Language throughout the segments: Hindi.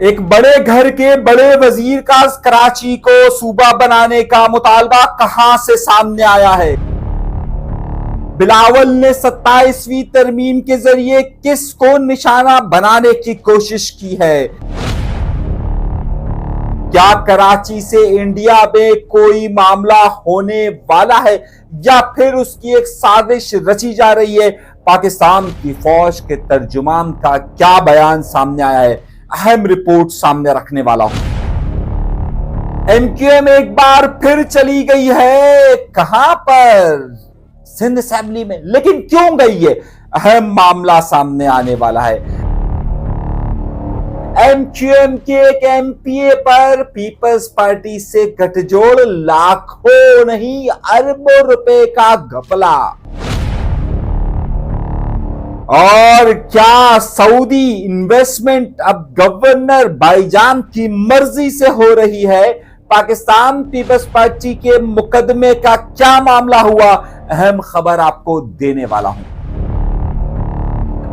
एक बड़े घर के बड़े वजीर का कराची को सूबा बनाने का मुतालबा कहां से सामने आया है। बिलावल ने 27वीं तरमीम के जरिए किसको निशाना बनाने की कोशिश की है। क्या कराची से इंडिया में कोई मामला होने वाला है या फिर उसकी एक साजिश रची जा रही है। पाकिस्तान की फौज के तर्जुमान का क्या बयान सामने आया है, अहम रिपोर्ट सामने रखने वाला हूं। एमक्यूएम एक बार फिर चली गई है, कहां पर? सिंध असेंबली में। लेकिन क्यों गई है, अहम मामला सामने आने वाला है। एमक्यूएम के एक एमपीए पर पीपल्स पार्टी से गठजोड़, लाखों नहीं अरबों रुपए का घपला। और क्या सऊदी इन्वेस्टमेंट अब गवर्नर भाईजान की मर्जी से हो रही है? पाकिस्तान पीपल्स पार्टी के मुकदमे का क्या मामला हुआ, अहम खबर आपको देने वाला हूं।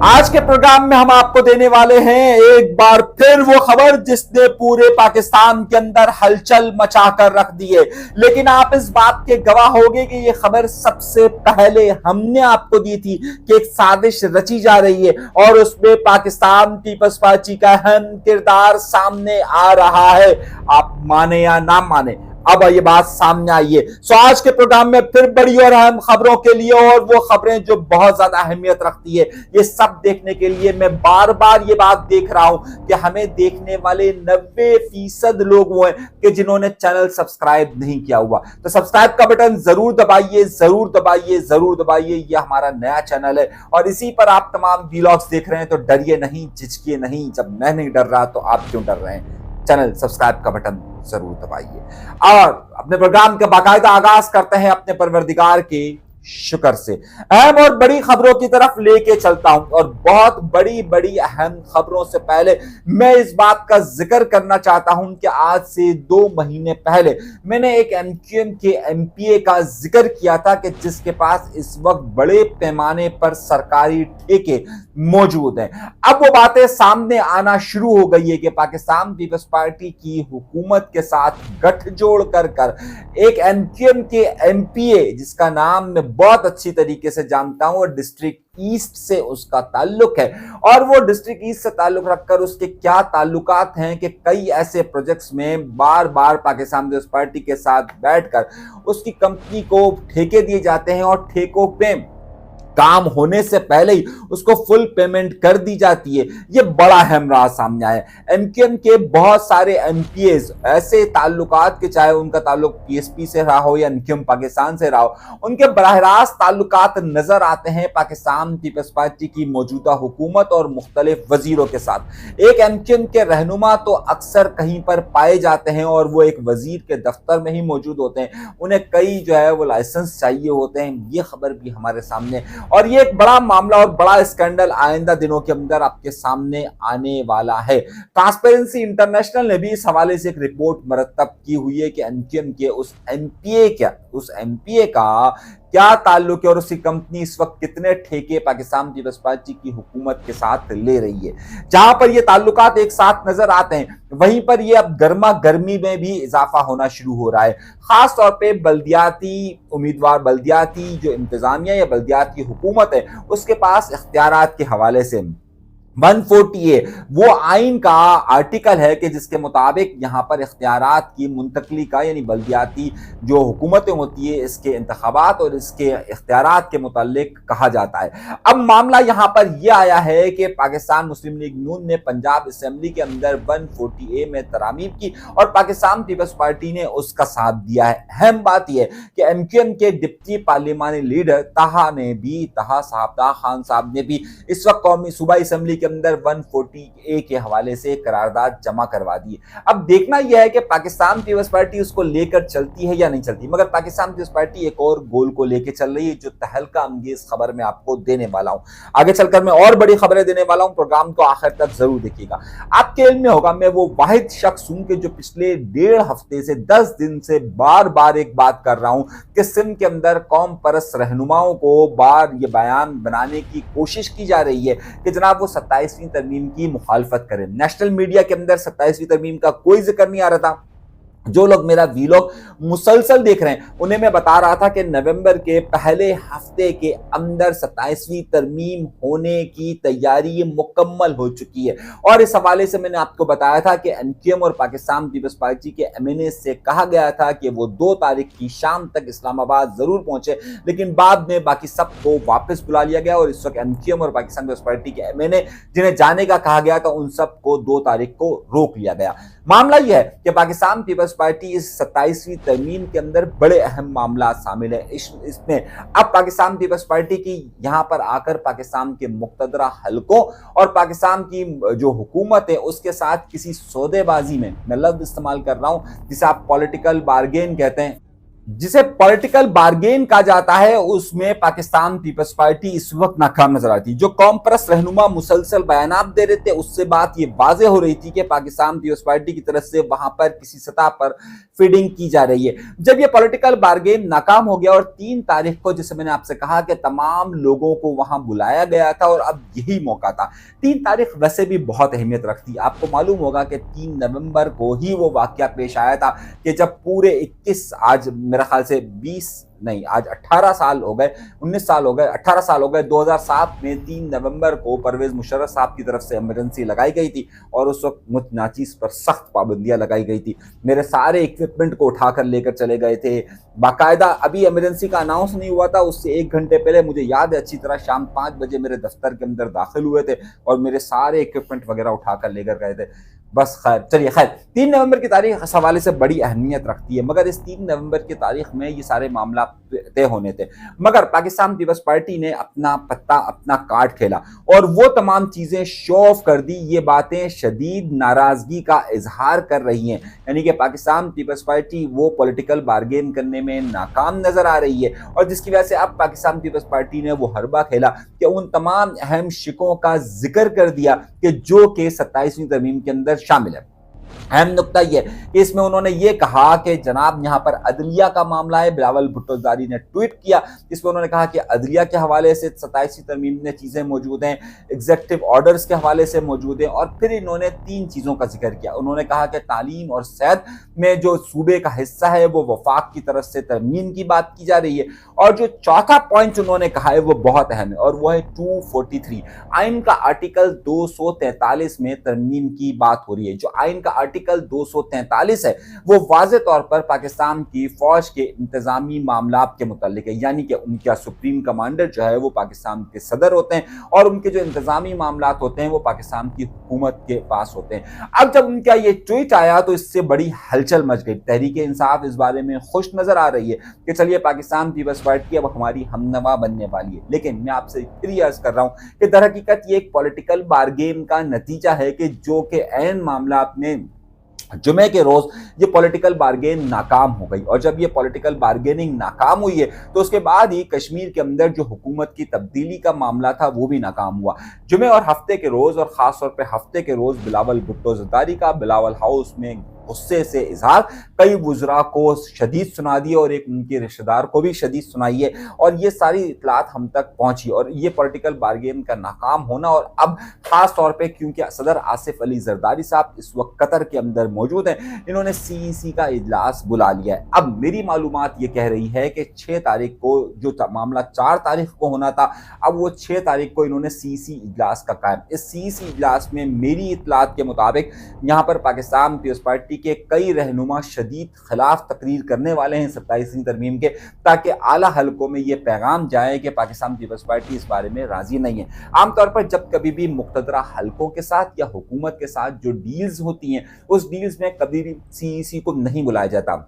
आज के प्रोग्राम में हम आपको देने वाले हैं एक बार फिर वो खबर जिसने पूरे पाकिस्तान के अंदर हलचल मचाकर रख दी है। लेकिन आप इस बात के गवाह होंगे कि ये खबर सबसे पहले हमने आपको दी थी कि एक साजिश रची जा रही है और उसमें पाकिस्तान पीपल्स पार्टी का अहम किरदार सामने आ रहा है। आप माने या ना माने, अब ये बात सामने आई है। सो आज के प्रोग्राम में फिर बड़ी और अहम खबरों के लिए, और वो खबरें जो बहुत ज्यादा अहमियत रखती है, ये सब देखने के लिए मैं बार बार ये बात देख रहा हूं कि हमें देखने वाले 90% लोग वो हैं कि जिन्होंने चैनल सब्सक्राइब नहीं किया हुआ। तो सब्सक्राइब का बटन जरूर दबाइए, जरूर दबाइए, जरूर दबाइए। ये हमारा नया चैनल है और इसी पर आप तमाम व्लॉग्स देख रहे हैं, तो डरिए नहीं, झिझकिए नहीं। जब मैं नहीं डर रहा तो आप क्यों डर रहे हैं? चैनल सब्सक्राइब का बटन जरूर दबाइए और अपने प्रोग्राम का बाकायदा आगाज करते हैं अपने परवरदिगार के शुक्र से। अहम और बड़ी खबरों की तरफ लेके चलता हूं और बहुत बड़ी बड़ी अहम खबरों से पहले मैं इस बात का जिक्र करना चाहता हूं कि आज से 2 महीने पहले मैंने एक एमक्यूएम के एमपीए का जिक्र किया था कि जिसके पास इस वक्त बड़े पैमाने पर सरकारी ठेके मौजूद हैं। अब वो बातें सामने आना शुरू हो गई है कि पाकिस्तान पीपल्स पार्टी की हुकूमत के साथ गठजोड़ कर एक एमक्यूएम के एमपीए, जिसका नाम मैं बहुत अच्छी तरीके से जानता हूं और डिस्ट्रिक्ट ईस्ट से उसका ताल्लुक है, और वो डिस्ट्रिक्ट ईस्ट से ताल्लुक रखकर उसके क्या ताल्लुकात हैं कि कई ऐसे प्रोजेक्ट्स में बार बार पाकिस्तान पीपल्स पार्टी के साथ बैठकर उसकी कंपनी को ठेके दिए जाते हैं और ठेकों पे काम होने से पहले ही उसको फुल पेमेंट कर दी जाती है। ये बड़ा अहम राज सामने आया। एमक्यूएम के बहुत सारे एमपीएस ऐसे ताल्लुकात के, चाहे उनका ताल्लुक पीएसपी से रहा हो या एमक्यूएम पाकिस्तान से रहा हो, उनके बराह रास्त ताल्लुकात नजर आते हैं पाकिस्तान पीपल्स पार्टी की मौजूदा हुकूमत और मुख्तलिफ वजीरों के साथ। एक एमक्यूएम के रहनुमा तो अक्सर कहीं पर पाए जाते हैं और वो एक वजीर के दफ्तर में ही मौजूद होते हैं। उन्हें कई जो है वो लाइसेंस चाहिए होते हैं। ये खबर भी हमारे सामने, और ये एक बड़ा मामला और बड़ा स्कैंडल आइंदा दिनों के अंदर आपके सामने आने वाला है। ट्रांसपेरेंसी इंटरनेशनल ने भी इस हवाले से एक रिपोर्ट मरतब की हुई है कि एमक्यूएम के उस एमपीए का क्या ताल्लुक है और उसकी कंपनी इस वक्त कितने ठेके पाकिस्तान पीपल्स पार्टी की हुकूमत के साथ ले रही है। जहां पर ये ताल्लुकात एक साथ नजर आते हैं, वहीं पर ये अब गर्मा गर्मी में भी इजाफा होना शुरू हो रहा है। खास तौर पे बल्दियाती उम्मीदवार, बल्दियाती जो इंतजामिया या बल्दियाती हुकूमत है, उसके पास इख्तियारात के हवाले से 140A वो आइन का आर्टिकल है कि जिसके मुताबिक यहां पर इख्तियारात की मुंतकली का, यानी बल्दियाती जो हुकूमतें होती है, इसके इंतखाबात और इसके इख्तियारात के मुतालिक कहा जाता है। अब मामला यहां पर यह आया है कि पाकिस्तान मुस्लिम लीग नून ने पंजाब असेंबली के अंदर 140A में तरामीम की और पाकिस्तान पीपल्स पार्टी ने उसका साथ दिया है। अहम बात यह है कि एमक्यूएम के डिप्टी पार्लिमानी लीडर ताहा खान साहब ने भी इस वक्त कौमी सूबाई असेंबली के अंदर 140A के हवाले से करारदाद जमा करवा दी। अब देखना यह है कि पाकिस्तान पीपल्स पार्टी उसको लेकर चलती है या नहीं चलती, मगर पाकिस्तान पीपल्स पार्टी एक और गोल को लेकर चल रही है जो तहलका अंगेज खबर मैं आपको देने वाला हूं। आगे चलकर मैं और बड़ी खबरें देने वाला हूं, प्रोग्राम को आखिर तक जरूर देखिएगा। आपके इल्म में होगा, मैं वो वाहिद शख्स हूं कि जो पिछले 1.5 हफ्ते से 10 दिन से बार बार एक बात कर रहा हूं कि सिंध के अंदर कौम परस्त रहनुमाओं को बार ये बयान बनाने की कोशिश की जा रही है कि जनाब वो 27 27वीं तरमीम की मुखालफत करें। नेशनल मीडिया के अंदर 27वीं तरमीम का कोई जिक्र नहीं आ रहा था। जो लोग मेरा वीलॉग मुसलसल देख रहे हैं उन्हें मैं बता रहा था कि नवंबर के पहले हफ्ते के अंदर 27वीं तरमीम होने की तैयारी मुकम्मल हो चुकी है। और इस हवाले से मैंने आपको बताया था कि एमक्यूएम और पाकिस्तान पीपल्स पार्टी के एमएनए से कहा गया था कि वो 2 तारीख की शाम तक इस्लामाबाद जरूर पहुंचे, लेकिन बाद में बाकी सबको वापस बुला लिया गया और इस वक्त एमक्यूएम और पाकिस्तान पीपल्स पार्टी के एमएनए जिन्हें जाने का कहा गया था उन सबको 2 तारीख को रोक लिया गया। मामला यह है कि पाकिस्तान पीपल्स पार्टी इस 27वीं तरमीम के अंदर बड़े अहम मामला शामिल है। इसमें अब पाकिस्तान पीपल्स पार्टी की यहां पर आकर पाकिस्तान के मुक्तदरा हलकों और पाकिस्तान की जो हुकूमत है उसके साथ किसी सौदेबाजी में, मैं लफ्ज इस्तेमाल कर रहा हूं जिसे आप पॉलिटिकल बार्गेन कहते हैं, जिसे पॉलिटिकल बार्गेन कहा जाता है, उसमें पाकिस्तान पीपल्स पार्टी इस वक्त नाकाम नजर आती है। जो कौम परस्त रहनुमा मुसलसल बयानात दे रहे थे उससे बात ये वाज़ेह हो रही थी कि पाकिस्तान पीपल्स पार्टी की तरफ से वहां पर किसी सतह पर फीडिंग की जा रही है। जब ये पॉलिटिकल बार्गेन नाकाम हो गया और 3 तारीख को, जैसे मैंने आपसे कहा कि तमाम लोगों को वहां बुलाया गया था और अब यही मौका था। 3 तारीख वैसे भी बहुत अहमियत रखती है। आपको मालूम होगा कि 3 नवंबर को ही वो वाकया पेश आया था कि जब पूरे 21, आज मेरा ख्याल से 20 नहीं, आज 18 साल हो गए, 19 साल हो गए, 18 साल हो गए, 2007 में 3 नवंबर को परवेज मुशर्रफ साहब की तरफ से इमरजेंसी लगाई गई थी और उस वक्त मुतनाचिस पर सख्त पाबंदियां लगाई गई थी। मेरे सारे इक्विपमेंट को उठाकर लेकर चले गए थे बाकायदा। अभी इमरजेंसी का अनाउंस नहीं हुआ था, उससे 1 घंटे पहले मुझे याद है अच्छी तरह, शाम 5 बजे मेरे दफ्तर के अंदर दाखिल हुए थे और मेरे सारे इक्विपमेंट वगैरह उठाकर लेकर गए थे। बस खैर, चलिए खैर, 3 नवंबर की तारीख इस हवाले से बड़ी अहमियत रखती है, मगर इस 3 नवंबर की तारीख में ये सारे मामला तय होने थे। मगर पाकिस्तान पीपल्स पार्टी ने अपना पत्ता, अपना कार्ड खेला और वो तमाम चीजें शो ऑफ कर दी। ये बातें शदीद नाराजगी का इजहार कर रही हैं, यानी कि पाकिस्तान पीपल्स पार्टी वो पॉलिटिकल बार्गेन करने में नाकाम नजर आ रही है और जिसकी वजह से अब पाकिस्तान पीपल्स पार्टी ने वो हरबा खेला कि उन तमाम अहम शिकों का जिक्र कर दिया कि जो कि 27वीं तरमीम के अंदर शामिल है। अहम नुकता यह कि इसमें उन्होंने ये कहा कि जनाब यहाँ पर अदलिया का मामला है। बिलावल भुट्टो ज़ारी ने ट्वीट किया, इसमें उन्होंने कहा कि अदलिया के हवाले से 27वीं तरमीम में चीज़ें मौजूद हैं, एग्जीक्यूटिव ऑर्डर्स के हवाले से मौजूद हैं और फिर इन्होंने 3 चीज़ों का जिक्र किया। उन्होंने कहा कि तालीम और सेहत में जो सूबे का हिस्सा है वो वफाक की तरफ से तरमीम की बात की जा रही है और जो चौथा पॉइंट उन्होंने कहा है वो बहुत अहम है और वो है 243 आइन का आर्टिकल 243 में तरमीम की बात हो रही है। जो आइन का आर्टिकल 243 है वो वाज़े तौर पर पाकिस्तान की फौज के इंतजामी मामलात के मुतालिक है, यानी कि उनका सुप्रीम कमांडर जो है वो पाकिस्तान के सदर होते हैं और उनके जो इंतजामी मामलात होते हैं वो पाकिस्तान की हुकूमत के पास होते हैं। अब जब उनका ये ट्वीट आया तो इससे बड़ी हलचल मच गई। तहरीक इंसाफ इस बारे में खुश नजर आ रही है कि चलिए पाकिस्तान पीपल्स पार्टी अब हमारी हमनवा बनने वाली है, लेकिन मैं आपसे फिर अर्ज कर रहा हूं कि दर हकीकत ये एक पॉलिटिकल बार्गेन का नतीजा है कि जो कि ऐन मामलात में जुमे के रोज ये पॉलिटिकल बार्गेन नाकाम हो गई और जब ये पॉलिटिकल बार्गेनिंग नाकाम हुई है तो उसके बाद ही कश्मीर के अंदर जो हुकूमत की तब्दीली का मामला था वो भी नाकाम हुआ। जुमे और हफ्ते के रोज और खास तौर पे हफ्ते के रोज बिलावल भुट्टो ज़रदारी का बिलावल हाउस में गुस्से से इजहार कई वुज़रा को शदीद सुना दिए और एक उनके रिश्तेदार को भी शदीद सुनाई है और ये सारी इतलात हम तक पहुंची और ये पॉलिटिकल बार्गेन का नाकाम होना और अब खास तौर पे क्योंकि सदर आसिफ अली जरदारी साहब इस वक्त कतर के अंदर मौजूद हैं, इन्होंने सीईसी का इजलास बुला लिया है। अब मेरी मालूमात ये कह रही है कि 6 तारीख को जो मामला 4 तारीख को होना था, अब वो 6 तारीख को इन्होंने सीईसी इजलास का कायम। इस सीईसी इजलास में मेरी इतलात के मुताबिक यहाँ पर पाकिस्तान पीपल्स पार्टी के कई रहनुमा शदीद खिलाफ तकरीर करने वाले हैं 27वीं तरमीम के, ताकि आला हलकों में ये पैगाम जाए कि पाकिस्तान पीपल्स पार्टी इस बारे में राजी नहीं है। आमतौर पर जब कभी भी मुक़तदरा हलकों के साथ या हुकूमत के साथ जो डील्स होती हैं उस डील्स में कभी भी सीईसी को नहीं बुलाया जाता।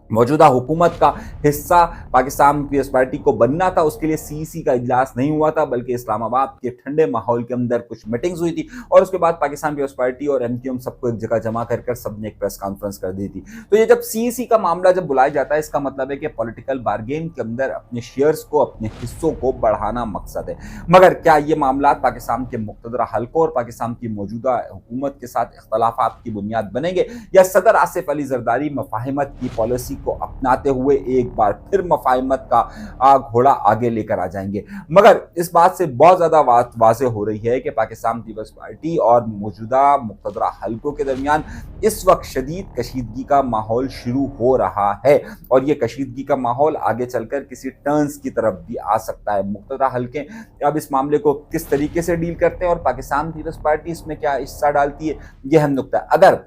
मौजूदा हुकूमत का हिस्सा पाकिस्तान पीपल्स पार्टी को बनना था, उसके लिए सीईसी का इजलास नहीं हुआ था बल्कि इस्लामाबाद के ठंडे माहौल के अंदर कुछ मीटिंग्स हुई थी और उसके बाद पाकिस्तान पीपल्स पार्टी और एमक्यूएम सबको एक जगह जमा कर सबने एक प्रेस कॉन्फ्रेंस कर दी थी। तो ये जब सीईसी का मामला जब बुलाया जाता है इसका मतलब है कि पॉलिटिकल बार्गेन के अंदर अपने शेयर्स को, अपने हिस्सों को बढ़ाना मकसद है। मगर क्या ये मामला पाकिस्तान के मुक़तदरा हलकों और पाकिस्तान की मौजूदा हुकूमत के साथ इख्तलाफात की बुनियाद बनेंगे या सदर आसिफ अली जरदारी मफाहिमत की पॉलिसी को अपनाते हुए एक बार फिर मफाहिमत का घोड़ा आगे लेकर आ जाएंगे। मगर इस बात से बहुत ज्यादा बात वाज़ेह हो रही है कि पाकिस्तान पीपल्स पार्टी और मौजूदा मुक़तदरा हलकों के दरमियान इस वक्त शदीद कशीदगी का माहौल शुरू हो रहा है और ये कशीदगी का माहौल आगे चलकर किसी टर्न्स की तरफ भी आ सकता है। मुक़तदरा हलके अब इस मामले को किस तरीके से डील करते हैं और पाकिस्तान पीपल्स पार्टी इसमें क्या हिस्सा डालती है, यह अहम नुक्ता है। अगर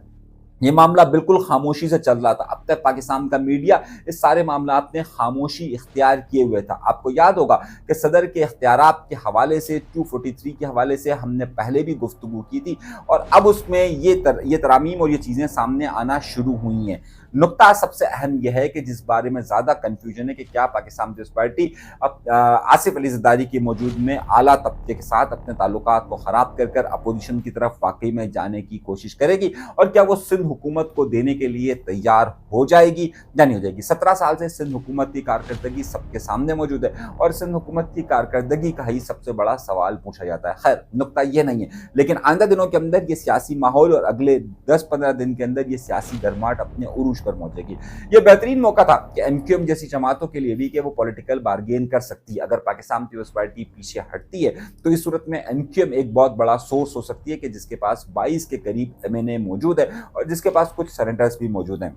ये मामला बिल्कुल खामोशी से चल रहा था, अब तक पाकिस्तान का मीडिया इस सारे मामलात में खामोशी इख्तियार किए हुए था। आपको याद होगा कि सदर के इख्तियारात के हवाले से 243 के हवाले से हमने पहले भी गुफ्तगू की थी और अब उसमें ये तरामीम और ये चीज़ें सामने आना शुरू हुई हैं। नुक्ता सबसे अहम यह है कि जिस बारे में ज़्यादा कन्फ्यूजन है कि क्या पाकिस्तान पीपल्स पार्टी अब आसिफ अली ज़रदारी की मौजूद में आला तबके के साथ अपने ताल्लुकात को ख़राब कर कर अपोजिशन की तरफ वाकई में जाने की कोशिश करेगी और क्या वो सिंध हुकूमत को देने के लिए तैयार हो जाएगी या नहीं हो जाएगी। 17 साल से सिंध हुकूमत की कारकर्दगी सबके सामने मौजूद है और सिंध हुकूमत की कारकर्दगी का ही सबसे बड़ा सवाल पूछा जाता है। खैर, नुक्ता ये नहीं है, लेकिन आइंदा दिनों के अंदर ये सियासी माहौल और अगले 10-15 दिन के अंदर ये सियासी गरमाहट अपने उरूज पर पहुंचेगी। ये बेहतरीन मौका था कि एमक्यूएम जैसी जमातों के लिए भी कि वो पॉलिटिकल बार्गेन कर सकती है। अगर पाकिस्तान पीपल्स पार्टी पीछे हटती है तो इस सूरत में एमक्यूएम एक बहुत बड़ा सोर्स हो सकती है कि जिसके पास 22 के करीब एमएनए मौजूद है और जिसके पास कुछ सरेंडर्स भी मौजूद हैं।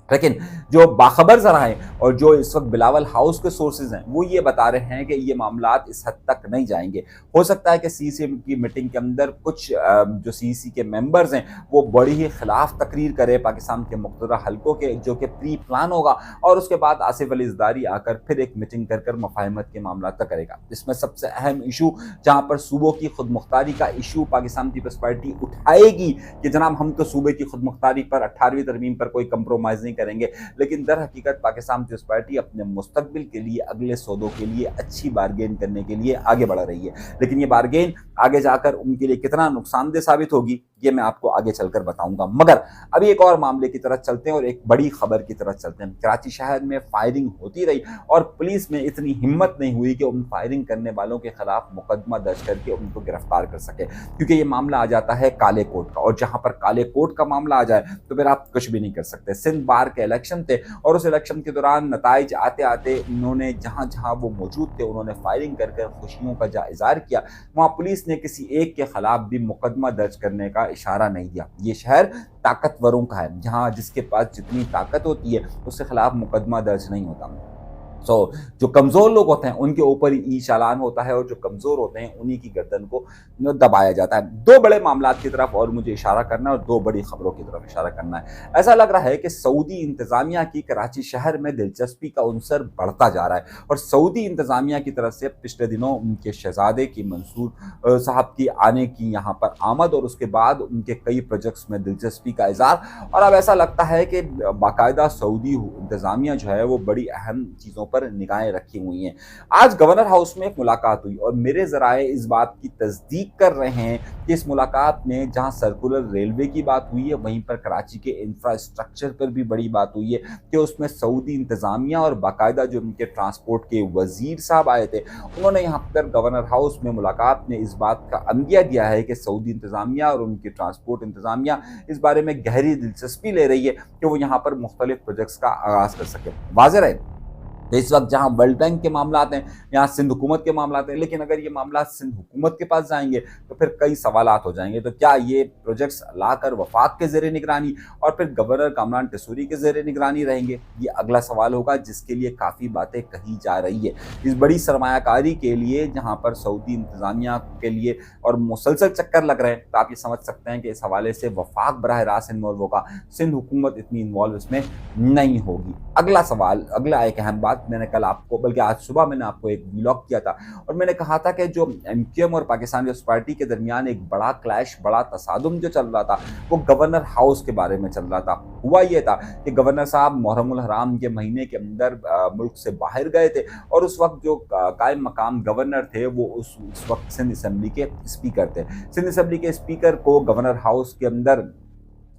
लेकिन जो बाखबर जरा हैं और जो इस वक्त बिलावल हाउस के सोर्सेज हैं वो ये बता रहे हैं कि ये मामलात इस हद तक नहीं जाएंगे। हो सकता है कि सीसी की मीटिंग के अंदर कुछ जो सीसी के मेंबर्स हैं वो बड़ी ही खिलाफ तकरीर करे पाकिस्तान के मुक़तदरा हलकों के, जो कि प्री प्लान होगा और उसके बाद आसिफ अली ज़रदारी आकर फिर एक मीटिंग कर कर मफाहिमत के मामला तक करेगा। इसमें सबसे अहम इशू जहाँ पर सूबों की खुद मुख्तारी का इशू पाकिस्तान पीपल्स पार्टी उठाएगी कि जनाब हम तो सूबे की खुद मुख्तारी पर 18वीं तरमीम पर कोई कंप्रोमाइज़ नहीं करेंगे, लेकिन दर हकीकत पाकिस्तान पीपल्स पार्टी अपने मुस्तकबिल के लिए अगले सौदों के लिए अच्छी बार्गेन करने के लिए आगे बढ़ रही है। लेकिन ये बार्गेन आगे जाकर उनके लिए कितना नुकसानदेह साबित होगी ये मैं आपको आगे चलकर बताऊंगा। मगर अभी एक और मामले की तरफ चलते हैं और एक बड़ी खबर की तरफ चलते हैं। कराची शहर में फायरिंग होती रही और पुलिस में इतनी हिम्मत नहीं हुई कि उन फायरिंग करने वालों के खिलाफ मुकदमा दर्ज करके उनको गिरफ्तार कर सके, क्योंकि ये मामला आ जाता है काले कोट का और जहां पर काले कोट का मामला आ जाए तो फिर आप कुछ भी नहीं कर सकते। सिंध बार के इलेक्शन थे और उस इलेक्शन के दौरान नताइज आते आते उन्होंने जहां जहां वो मौजूद थे उन्होंने फायरिंग कर कर खुशियों का इजहार किया। वहां पुलिस ने किसी एक के खिलाफ भी मुकदमा दर्ज करने का इशारा नहीं दिया। ये शहर ताकतवरों का है, जहां जिसके पास जितनी ताकत होती है उसके खिलाफ मुकदमा दर्ज नहीं होता। जो कमज़ोर लोग होते हैं उनके ऊपर ही चालान होता है और जो कमज़ोर होते हैं उन्हीं की गर्दन को दबाया जाता है। दो बड़े मामलात की तरफ और मुझे इशारा करना है और दो बड़ी खबरों की तरफ इशारा करना है। ऐसा लग रहा है कि सऊदी इंतज़ामिया की कराची शहर में दिलचस्पी का उनसर बढ़ता जा रहा है और सऊदी इंतज़ामिया की तरफ से पिछले दिनों उनके शहजादे की मंसूर साहब की आने की यहाँ पर आमद और उसके बाद उनके कई प्रोजेक्ट्स में दिलचस्पी का इज़हार, और अब ऐसा लगता है कि बाकायदा सऊदी इंतज़ामिया जो है वो बड़ी अहम चीज़ों पर निगाहें रखी हुई हैं। आज गवर्नर हाउस में एक मुलाकात हुई और मेरे ज़राए इस बात की तस्दीक कर रहे हैं कि इस मुलाकात में जहां सर्कुलर रेलवे की बात हुई है वहीं पर कराची के इंफ्रास्ट्रक्चर पर भी बड़ी बात हुई है कि उसमें सऊदी इंतज़ामिया और बाकायदा जो उनके ट्रांसपोर्ट के वजीर साहब आए थे उन्होंने यहाँ पर गवर्नर हाउस में मुलाकात में इस बात का अंदिया दिया है कि सऊदी इंतज़ामिया और उनकी ट्रांसपोर्ट इंतज़ामिया इस बारे में गहरी दिलचस्पी ले रही है कि वो यहाँ पर मुख्तलिफ प्रोजेक्ट्स का आगाज़ कर सके। वाज़ेह रहे तो इस वक्त जहां वर्ल्ड बैंक के मामलात हैं, यहाँ सिंध हुकूमत के मामलात हैं, लेकिन अगर ये मामला सिंध हुकूमत के पास जाएंगे तो फिर कई सवालात हो जाएंगे। तो क्या ये प्रोजेक्ट्स लाकर वफाक के ज़ेरे निगरानी और फिर गवर्नर कामरान टेसूरी के ज़ेरे निगरानी रहेंगे, ये अगला सवाल होगा जिसके लिए काफ़ी बातें कही जा रही है। इस बड़ी सरमायाकारी के लिए जहाँ पर सऊदी इंतज़ामिया के लिए और मुसलसल चक्कर लग रहे हैं तो आप ये समझ सकते हैं कि इस हवाले से वफाक बराह रास्त इन्वॉल्व होगा, सिंध हुकूमत इतनी इन्वॉल्व इसमें नहीं होगी। अगला सवाल, अगला एक अहम बात, मैंने कल आपको, बल्कि आज सुबह मैंने आपको एक व्लॉग किया था और मैंने कहा था कि जो एमक्यूएम और पाकिस्तान पीपल्स पार्टी के दरमियान एक बड़ा क्लैश, बड़ा तसादुम जो चल रहा था वो गवर्नर हाउस के बारे में चल रहा था। हुआ ये था कि गवर्नर साहब मुहर्रमुल हराम के महीने के अंदर मुल्क से बाहर गए थे और उस वक्त जो कायम मकाम गवर्नर थे वो उस वक्त सिंध असम्बली के स्पीकर थे। सिंध असम्बली के स्पीकर को गवर्नर हाउस के अंदर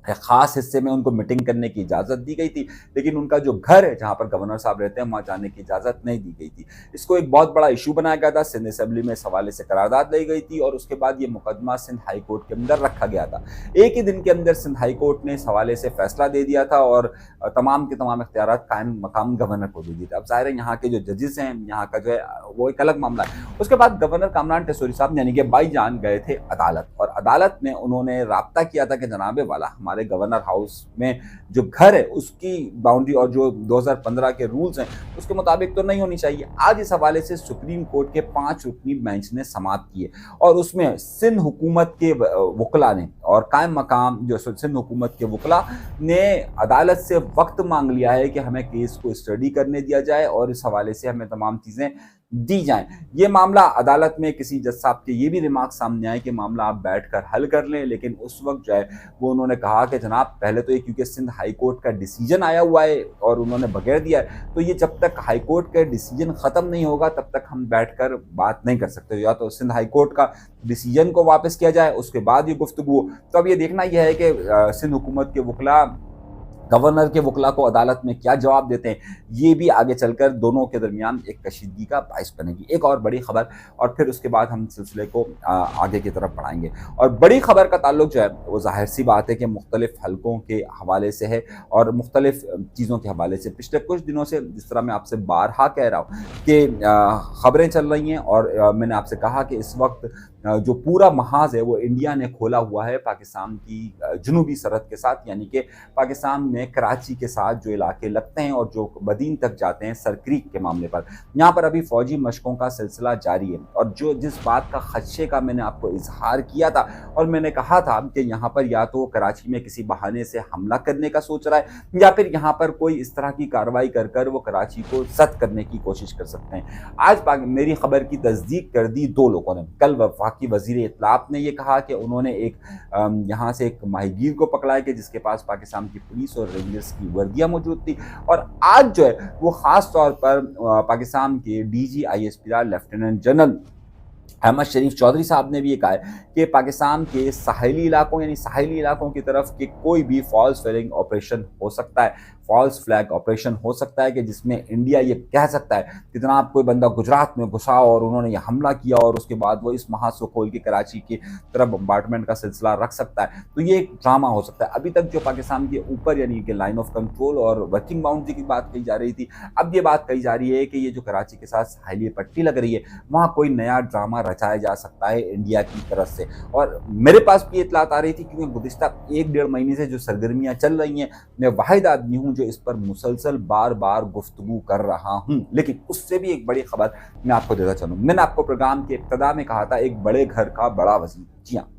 खास हिस्से में उनको मीटिंग करने की इजाज़त दी गई थी, लेकिन उनका जो घर है जहाँ पर गवर्नर साहब रहते हैं वहाँ जाने की इजाज़त नहीं दी गई थी। इसको एक बहुत बड़ा इशू बनाया गया था, सिंध असेंबली में इस हवाले से करारदाद ली गई थी और उसके बाद ये मुकदमा सिंध हाई कोर्ट के अंदर रखा गया था। एक ही दिन के अंदर सिंध हाई कोर्ट ने इस हवाले से फैसला दे दिया था और तमाम के तमाम इख्तियारात कायम मकाम गवर्नर को दे दिए थे। अब ज़ाहिर है यहाँ के जो जजेस हैं, यहाँ का जो है वो एक अलग मामला है। उसके बाद गवर्नर कामरान टेसोरी साहब यानी कि भाईजान गए थे अदालत और अदालत में उन्होंने राब्ता किया था कि जनाबे वाला हमारे गवर्नर हाउस में जो घर है उसकी बाउंड्री और जो 2015 के रूल्स हैं उसके मुताबिक तो नहीं होनी चाहिए। आज इस हवाले से सुप्रीम कोर्ट के 5 रुकनी बेंच ने समाअत किए और उसमें सिंध हुकूमत के वकला ने और कायम मकाम जो सिंध हुकूमत के वकला ने अदालत से वक्त मांग लिया है कि हमें केस को स्टडी करने दिया जाए और इस हवाले से हमें तमाम चीज़ें दी जाएं। ये मामला अदालत में किसी जज साहब के ये भी रिमार्क सामने आए कि मामला आप बैठकर हल कर लें, लेकिन उस वक्त जो है वो उन्होंने कहा कि जनाब पहले तो ये क्योंकि सिंध हाई कोर्ट का डिसीजन आया हुआ है और उन्होंने बगैर दिया है, तो ये जब तक हाई कोर्ट का डिसीजन ख़त्म नहीं होगा तब तक हम बैठकर बात नहीं कर सकते। या तो सिंध हाई कोर्ट का डिसीजन को वापस किया जाए उसके बाद ये गुफ्तगू। तो अब ये देखना यह है कि सिंध हुकूमत के वकला गवर्नर के वकला को अदालत में क्या जवाब देते हैं, ये भी आगे चलकर दोनों के दरमियान एक कशीदगी का बाइस बनेगी। एक और बड़ी खबर और फिर उसके बाद हम सिलसिले को आगे की तरफ बढ़ाएंगे। और बड़ी खबर का ताल्लुक जो है वो जाहिर सी बात है कि मुख्तलिफ हलकों के हवाले से है और मुख्तलिफ चीज़ों के हवाले से। पिछले कुछ दिनों से जिस तरह मैं आपसे बारहा कह रहा हूँ कि खबरें चल रही हैं और मैंने आपसे कहा कि इस वक्त जो पूरा महाज है वो इंडिया ने खोला हुआ है पाकिस्तान की जनूबी सरहद के साथ, यानी कि पाकिस्तान में कराची के साथ जो इलाके लगते हैं और जो बदीन तक जाते हैं सर क्रीक के मामले पर, यहाँ पर अभी फौजी मशकों का सिलसिला जारी है। और जो जिस बात का खदशे का मैंने आपको इजहार किया था और मैंने कहा था कि यहाँ पर या तो कराची में किसी बहाने से हमला करने का सोच रहा है या फिर यहाँ पर कोई इस तरह की कार्रवाई कर कर वो कराची को जब्त करने की कोशिश कर सकते हैं। आज मेरी खबर की तस्दीक कर दी दो लोगों ने। कल वफाकी वजीर इत्तलात ने यह कहा कि उन्होंने एक यहाँ से एक माहीगीर को पकड़ा है कि जिसके पास पाकिस्तान की पुलिस और रेंजर्स की वर्दियाँ मौजूद थी। और आज जो है वो ख़ास तौर पर पाकिस्तान के DGISP लेफ्टिनेंट जनरल अहमद शरीफ चौधरी साहब ने भी ये कहा है कि पाकिस्तान के साहिली इलाकों यानी साहिली इलाकों की तरफ के कोई भी फॉल्स फ्लैग ऑपरेशन हो सकता है, फॉल्स फ्लैग ऑपरेशन हो सकता है कि जिसमें इंडिया ये कह सकता है कि जनाब कोई बंदा गुजरात में घुसा और उन्होंने ये हमला किया और उसके बाद वो इस महाज को खोल के कराची की तरफ बम्बार्टमेंट का सिलसिला रख सकता है। तो ये एक ड्रामा हो सकता है। अभी तक जो पाकिस्तान के ऊपर यानी कि लाइन ऑफ कंट्रोल और वर्किंग बाउंड्री की बात कही जा रही थी, अब ये बात कही जा रही है कि ये जो कराची के साथ साहिली पट्टी लग रही है वहाँ कोई नया ड्रामा रचाया जा सकता है इंडिया की तरफ से। और मेरे पास भी इतलात आ रही थी क्योंकि गुज़िश्ता 1-1.5 महीने से जो सरगर्मियाँ चल रही हैं, मैं वाहिद आदमी हूँ जो इस पर मुसलसल बार बार गुफ्तगू कर रहा हूँ। लेकिन उससे भी एक बड़ी खबर मैं आपको देता चलूँ। मैंने आपको प्रोग्राम के इब्तिदा में कहा था एक बड़े घर का बड़ा वजीर, जी हाँ,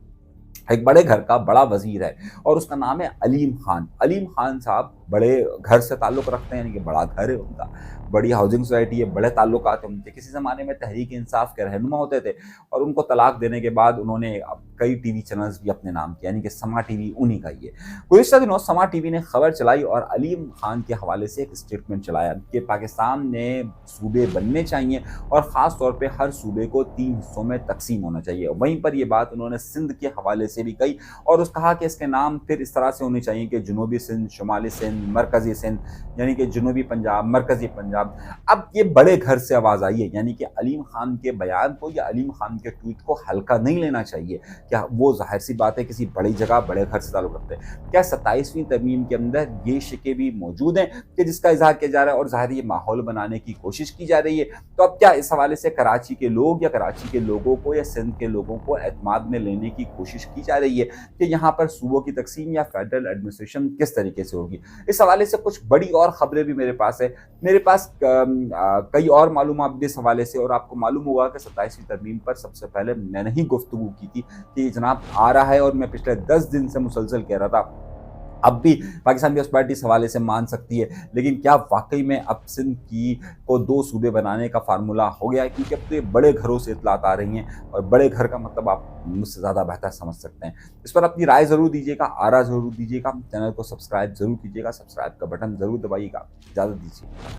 एक बड़े घर का बड़ा वजीर है और उसका नाम है अलीम खान। अलीम खान साहब बड़े घर से ताल्लुक़ रखते हैं, यानी कि बड़ा घर है उनका, बड़ी हाउसिंग सोसाइटी है, बड़े ताल्लुकात हैं उनके। किसी ज़माने में तहरीक इंसाफ के रहनुमा होते थे और उनको तलाक देने के बाद उन्होंने कई टीवी चैनल्स भी अपने नाम किए, यानी कि समा टीवी उन्हीं का ही है। गुज़िश्ता दिनों समा टीवी ने खबर चलाई और अलीम खान के हवाले से एक स्टेटमेंट चलाया कि पाकिस्तान में सूबे बनने चाहिए और ख़ास तौर पर हर सूबे को 3 हिस्सों में तकसीम होना चाहिए। वहीं पर यह बात उन्होंने सिंध के हवाले से भी कही और उस कहा कि इसके नाम फिर इस तरह से होने चाहिए कि जनूबी सिंध, शुमाली सिंध, मरकज़ी सिंध, यानी कि जनूबी पंजाब, मरकज़ी पंजाब। अब ये बड़े घर से आवाज़ आई है, यानी कि अलीम खान के बयान को या अलीम खान के ट्वीट को हल्का नहीं लेना चाहिए। क्या वो जाहिर सी बात है किसी बड़ी जगह बड़े घर से ताल्लुक़ रखते हैं। क्या 27वीं तरमीम के अंदर ये शिके भी मौजूद हैं कि जिसका इज़हार किया जा रहा है और ज़ाहिर ये माहौल बनाने की कोशिश की जा रही है। तो अब क्या इस हवाले से कराची के लोग या कराची के लोगों को या सिंध के लोगों को एतमाद में लेने की कोशिश की जा रही है कि यहाँ पर सूबों की तकसीम या फेडरल एडमिनिस्ट्रेशन किस तरीके से होगी। इस हवाले से कुछ बड़ी और खबरें भी मेरे पास है। मेरे पास कई और मालूमात भी इस हवाले से, और आपको मालूम होगा कि 27वीं तरमीम पर सबसे पहले मैंने ही गुफ्तगू की थी कि जनाब आ रहा है और मैं पिछले 10 दिन से मुसलसल कह रहा था अब भी पाकिस्तान पीपल्स पार्टी इस हवाले से मान सकती है। लेकिन क्या वाकई में अब सिंध की को 2 सूबे बनाने का फार्मूला हो गया है? क्योंकि अब तो ये बड़े घरों से इतलात आ रही हैं और बड़े घर का मतलब आप मुझसे ज़्यादा बेहतर समझ सकते हैं। इस पर अपनी राय ज़रूर दीजिएगा, आरा ज़रूर दीजिएगा, चैनल को सब्सक्राइब ज़रूर कीजिएगा, सब्सक्राइब का बटन ज़रूर दबाइएगा। इजाज़त दीजिए।